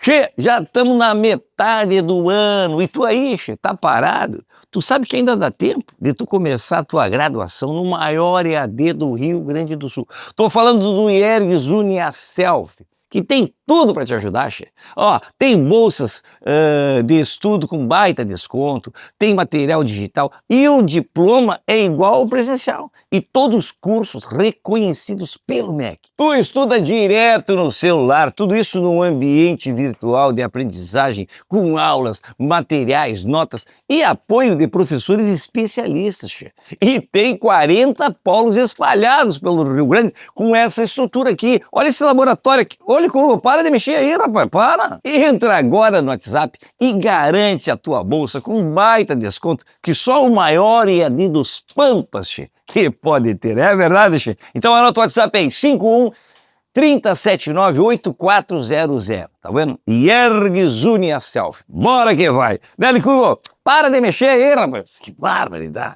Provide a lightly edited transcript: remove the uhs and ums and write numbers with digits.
Che, já estamos na metade do ano e tu aí, che, tá parado? Tu sabe que ainda dá tempo de tu começar a tua graduação no maior EAD do Rio Grande do Sul. Tô falando do IERGS Uniaselv, que tem tudo para te ajudar, che. Ó, tem bolsas de estudo com baita desconto, tem material digital e o diploma é igual ao presencial. E todos os cursos reconhecidos pelo MEC. Tu estuda direto no celular, tudo isso num ambiente virtual de aprendizagem, com aulas, materiais, notas e apoio de professores especialistas, che. E tem 40 polos espalhados pelo Rio Grande com essa estrutura aqui. Olha esse laboratório aqui, olha como, para de mexer aí, rapaz, para. Entra agora no WhatsApp e garante a tua bolsa com um baita desconto que só o maior EAD dos Pampas, che, que pode ter. É verdade, che? Então anota o WhatsApp aí, 51 3079 8400. Tá vendo? IERGS Uniaselv. Bora que vai. Né, Licurgo? Para de mexer aí, rapaz. Que barbaridade.